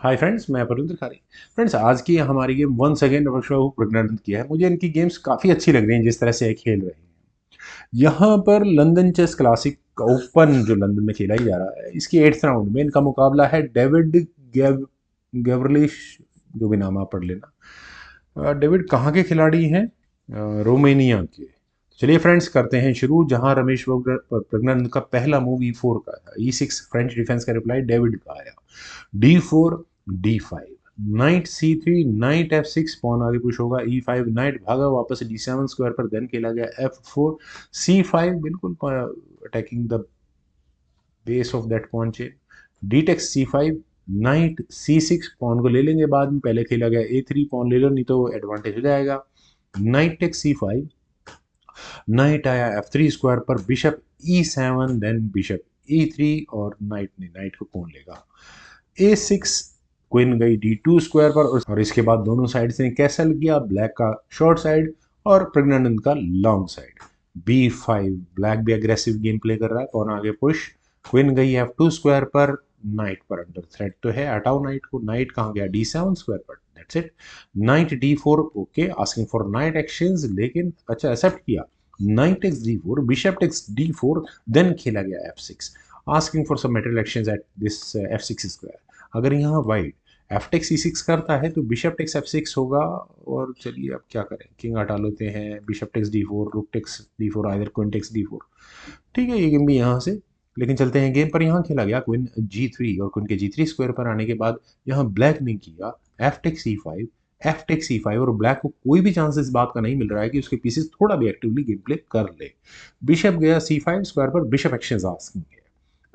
Hi friends, मैं परिंदर खारी। Friends, आज की हमारी गेम वन सेकेंड प्रज्ञानंद की है। मुझे इनकी गेम्स काफ़ी अच्छी लग रही हैं जिस तरह से ये खेल रहे हैं। यहाँ पर लंदन चेस क्लासिक ओपन जो लंदन में खेला ही जा रहा है, इसकी 8th राउंड में इनका मुकाबला है डेविड गेवरलिश, जो भी नाम आप पढ़ लेना। डेविड कहाँ के खिलाड़ी हैं? रोमेनिया के। चलिए फ्रेंड्स, करते हैं शुरू। जहां रमेश प्रज्ञानंद का पहला मूव E4 का था, E6 फ्रेंच डिफेंस का रिप्लाई डेविड का आया। D4, D5, knight C3, knight F6, pawn आगे पुश होगा। E5, नाइट भागा वापस D7 स्क्वायर पर, देन खेला गया F4, C5, बिल्कुल attacking the base of that pawn chain. D takes C5, knight C6, pawn को ले लेंगे बाद में, पहले खेला गया A3, पॉन ले लो नहीं तो एडवांटेज हो जाएगा। नाइट टेक्स C5, नाइट आया F3 स्क्वायर पर, bishop E7, then bishop E3, और नाइट ने नाइट को कौन लेगा। A6, क्वीन गई D2 स्क्वायर पर, और इसके बाद दोनों साइड से कैसल किया, ब्लैक का शॉर्ट साइड और प्रज्ञानंद का लॉन्ग साइड। B5, ब्लैक भी अग्रेसिव गेम प्ले कर रहा है, कौन आगे पुश। क्वीन गई F2 स्क्वायर पर, नाइट पर अंडर थ्रेट तो है, हटाओ नाइट को। नाइट कहाँ गया? D7 स्क्वायर पर, that's it. Knight D4, okay, asking for knight exchange, लेकिन अच्छा एक्सेप्ट किया। Knight takes D4, bishop takes D4, then खेला गया F6, asking for some material exchange at this F6 square. अगर यहाँ वाइट एफ टेक्स E6 करता है तो बिशप टेक्स F6 होगा। और चलिए अब क्या करें, किंग हटा लेते हैं, bishop takes D4, rook takes D4, either queen takes D4। ठीक है, ये गेम भी यहाँ से। लेकिन चलते हैं गेम पर। यहाँ खेला गया क्वीन G3, और क्वीन के G3 स्क्वायर पर आने के बाद यहाँ ब्लैक ने किया F takes E5, F takes E5, और ब्लैक को कोई भी चांस इस बात का नहीं मिल रहा है कि उसके पीसेस थोड़ा भी एक्टिवली गेम प्ले कर ले। बिशप गया C5 स्क्वायर पर, बिशप एक्सचेंज आस्किंग है,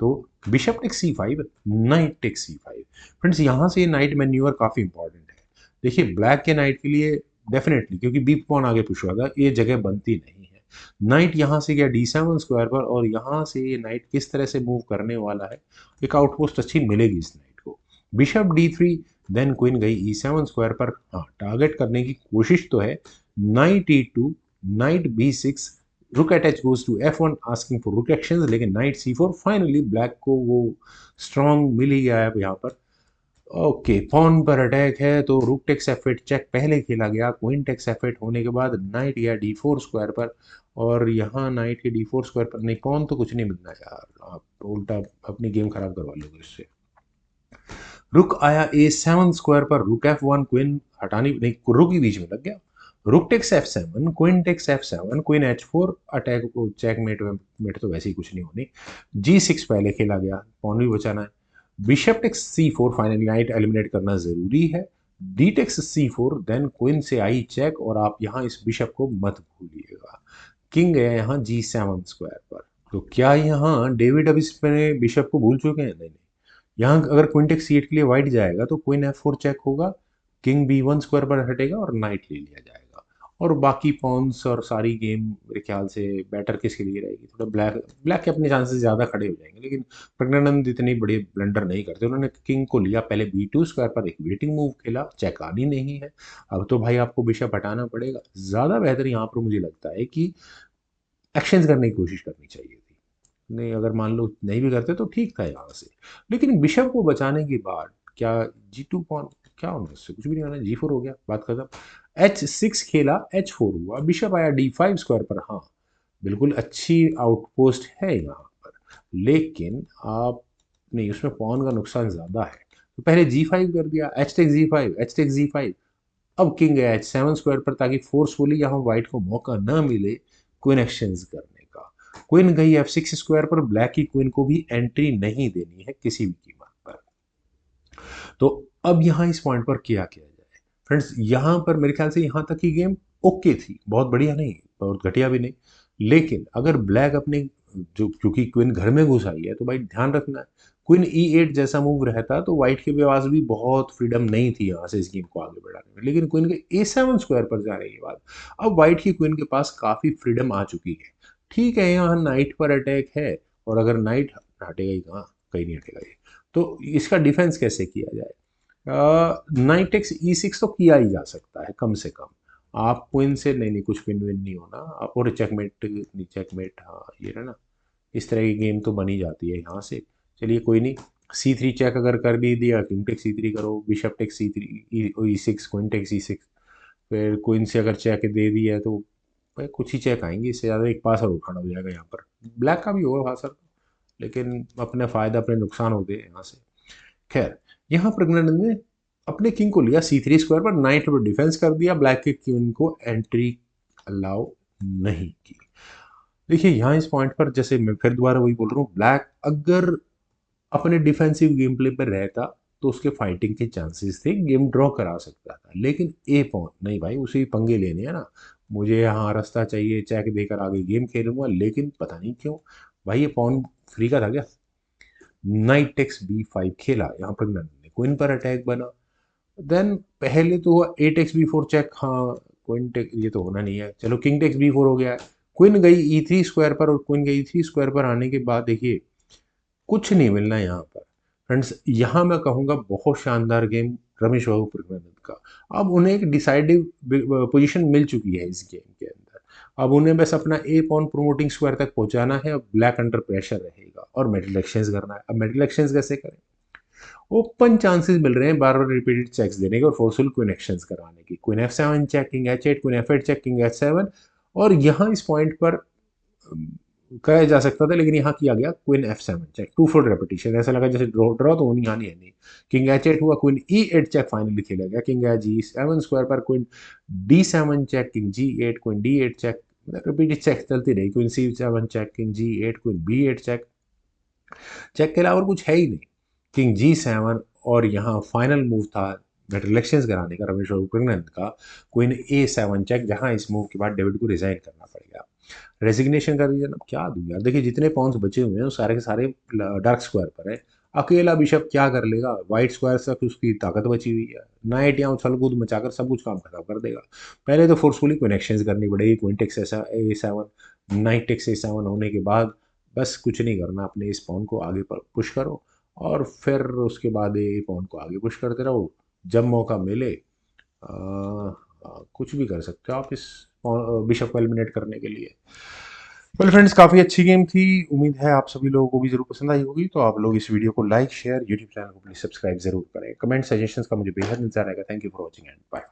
तो bishop takes C5, knight takes C5। Friends, यहाँ से नाइट मैन्यूवर काफ़ी इंपॉर्टेंट है। देखिए, ब्लैक के नाइट के लिए डेफिनेटली, क्योंकि बी पॉन आगे पुश हुआ था, ये जगह बनती नहीं है। नाइट यहाँ से गया D7 स्क्वायर पर, और यहाँ से ये नाइट किस तरह से मूव करने वाला है, एक आउटपोस्ट अच्छी मिलेगी इस नाइट को। बिशप D3, देन क्वीन गई E7 स्क्वायर पर। हाँ, टारगेट करने की कोशिश तो है। Night E2, knight B6, rook attach goes to F1, asking for rook action, लेकिन नाइट C4। फाइनली ब्लैक को वो स्ट्रॉन्ग मिल ही गया है यहाँ पर। ओके, पॉन पर अटैक है तो रुक टेक्स F8 चेक पहले खेला गया। क्वीन टेक्स F8 होने के बाद नाइट गया D4 स्क्वायर पर, और यहाँ नाइट के D4 स्क्वायर पर नहीं, पॉन तो कुछ नहीं मिलना यार, आप उल्टा अपनी गेम खराब करवा लोगे इससे। रुक आया A7 स्क्वायर पर, रुक F1, क्वीन हटानी नहीं, रुक ही बीच में लग गया। Rook takes F7, queen takes F7, queen H4, attack को चेकमेट मेट तो वैसे ही कुछ नहीं होनी। G6 पहले खेला गया, पॉन भी बचाना है। Bishop takes C4, finally knight eliminate करना जरूरी है। D takes C4, then queen से आई चेक, और आप यहाँ इस बिशप को मत भूलिएगा। किंग गया यहाँ G7 स्क्वायर पर, तो क्या यहाँ डेविड अब इसमें बिशप को भूल चुके हैं? नहीं, यहाँ अगर क्वीन टेक्स C8 के लिए वाइट जाएगा तो क्वीन F4 चेक होगा, किंग B1 स्क्वायर पर हटेगा और नाइट ले लिया जाएगा। और बाकी पॉन्स और सारी गेम मेरे ख्याल से बेटर किसके लिए रहेगी, थोड़ा ब्लैक ब्लैक के अपने चांसेस ज़्यादा खड़े हो जाएंगे। लेकिन प्रज्ञानंद इतने बड़े ब्लंडर नहीं करते, उन्होंने किंग को लिया पहले B2 स्क्वायर पर, एक वेटिंग मूव खेला, चेक आनी नहीं है। अब तो भाई आपको बिशप हटाना पड़ेगा। ज़्यादा बेहतर यहाँ पर मुझे लगता है कि एक्सचेंज करने की कोशिश करनी चाहिए थी। नहीं, अगर मान लो नहीं भी करते तो ठीक था यहाँ से। लेकिन बिशप को बचाने के बाद क्या G2 पॉन, क्या होना उससे, कुछ भी नहीं होना, G4 हो गया, बात खत्म। H6 खेला, H4 हुआ, बिशप आया D5 स्क्वायर पर। हाँ, बिल्कुल अच्छी आउटपोस्ट है यहाँ पर, लेकिन आप नहीं, उसमें पॉन का नुकसान ज़्यादा है। तो पहले G5 कर दिया, H takes G5, H takes G5। अब किंग गया H7 स्क्वायर पर, ताकि फोर्सफुली यहाँ व्हाइट को मौका न मिले क्वीन एक्सचेंज करने का। क्वीन गई F6 स्क्वायर पर, ब्लैक की क्वीन को भी एंट्री नहीं देनी है किसी भी कीमत पर। तो अब यहाँ इस पॉइंट पर क्या किया जाए? फ्रेंड्स, यहाँ पर मेरे ख्याल से यहाँ तक की गेम ओके थी, बहुत बढ़िया नहीं, बहुत घटिया भी नहीं। लेकिन अगर ब्लैक अपने, जो क्योंकि क्वीन घर में घुस आई है तो भाई ध्यान रखना है, क्वीन E8 जैसा मूव रहता तो व्हाइट के पास भी बहुत फ्रीडम नहीं थी यहाँ से इस गेम को आगे बढ़ाने में। लेकिन क्वीन के A7 स्क्वायर पर जाने के बाद अब व्हाइट की क्वीन के पास काफ़ी फ्रीडम आ चुकी है। ठीक है, यहाँ नाइट पर अटैक है, और अगर नाइट हटेगा ही कहाँ, कहीं नहीं हटेगा ये। तो इसका डिफेंस कैसे किया जाए? नाइट टेक्स E6 तो किया ही जा सकता है कम से कम। आप क्वीन से नहीं, नहीं कुछ विन विन नहीं होना आप, और चेकमेट नहीं, चेकमेट, हाँ ये है ना, इस तरह की गेम तो बनी जाती है यहाँ से। चलिए कोई नहीं, C3 चेक अगर कर भी दिया, किंग टेक C3 करो, bishop take C3, E6, queen take C6, फिर क्वीन से अगर चेक दे दिया है तो भाई कुछ ही चेक आएंगे, इससे ज़्यादा एक पास और उखाड़ा हो जाएगा यहाँ पर। ब्लैक का भी होगा पासर, लेकिन अपने फ़ायदा अपने नुकसान होते हैं यहाँ से। खैर, यहाँ प्रज्ञानंद ने अपने किंग को लिया C3 स्क्वायर पर, नाइट पर डिफेंस कर दिया, ब्लैक के किंग को एंट्री अलाउ नहीं की। देखिए यहाँ इस पॉइंट पर जैसे मैं फिर दोबारा वही बोल रहा हूँ, ब्लैक अगर अपने डिफेंसिव गेम प्ले पर रहता तो उसके फाइटिंग के चांसेस थे, गेम ड्रॉ करा सकता था। लेकिन ए पॉन नहीं भाई, उसे पंगे लेने हैं ना, मुझे यहाँ रास्ता चाहिए, चेक देकर आगे गेम खेलूंगा। लेकिन पता नहीं क्यों भाई, ये पॉन फ्री का था क्या? नाइट टेक्स B5 खेला यहाँ पर, ने क्वीन पर अटैक बना। देन पहले तो हुआ ए टेक्स B4 चेक, हाँ क्वीन टेक, ये तो होना नहीं है, चलो किंग टेक्स B4 हो गया है। क्वीन गई E3 स्क्वायर पर, और क्वीन गई E3 स्क्वायर पर आने के बाद देखिए कुछ नहीं मिलना यहाँ पर। फ्रेंड्स यहाँ मैं कहूँगा बहुत शानदार गेम रमेश बाबू प्रज्ञानंद का। अब उन्हें एक डिसाइडिव पोजीशन मिल चुकी है इस गेम के अंदर। अब उन्हें बस अपना ए पॉन प्रोमोटिंग स्क्वायर तक पहुंचाना है। अब ब्लैक अंडर प्रेशर रहेगा और मेटल एक्सचेंज करना है। अब मेटल एक्सचेंज कैसे करें? ओपन चांसेस मिल रहे हैं बार बार रिपीटेड चेक्स देने के और फोर्सफुल क्वीन एक्शंस कराने की। Queen F7 check, king H8, queen F8 check, king H7। और यहाँ इस पॉइंट पर कहा जा सकता था, लेकिन यहाँ किया गया queen F7 check, twofold repetition, ऐसा लगा जैसे ड्रॉ ड्रॉ तो होनी आनी है नहीं। किंग H8 हुआ, क्वीन E8 चेक फाइनली खेला गया, किंग G7 स्क्वायर पर, queen D7 check, king G8, queen D8 check, repeated check चलती रही, queen C7 check, king G8, queen B8 check. Check के अलावा और कुछ है ही नहीं। किंग G7, और यहाँ फाइनल मूव था रिलेक्शंस कराने का रमेश प्रज्ञानंद का, क्वीन A7 चेक, जहाँ इस मूव के बाद डेविड को रिजाइन करना पड़ेगा। रेजिग्नेशन कर दीजिए ना, क्या दूँ यार। देखिए जितने पॉन्स बचे हुए हैं वो सारे के सारे डार्क स्क्वायर पर है। अकेला बिशप क्या कर लेगा, वाइट स्क्वायर तक उसकी ताकत बची हुई है, नाइट यहाँ उछल कूद मचाकर सब कुछ काम खराब कर देगा। पहले तो फोर्सफुली कनेक्शंस करनी पड़ेगी, queen takes A7, knight takes A7 होने के बाद बस कुछ नहीं करना, अपने इस पॉन को आगे पर पुश करो और फिर उसके बाद ये पॉन को आगे पुश करते रहो। जब मौका मिले कुछ भी कर सकते हो आप इस बिशप को एलिमिनेट करने के लिए। वेल फ्रेंड्स, काफ़ी अच्छी गेम थी। उम्मीद है आप सभी लोगों को भी जरूर पसंद आई होगी। तो आप लोग इस वीडियो को लाइक, शेयर, यूट्यूब चैनल को प्लीज सब्सक्राइब जरूर करें। कमेंट सजेशंस का मुझे बेहद इंतजार रहेगा। Thank you for watching and bye.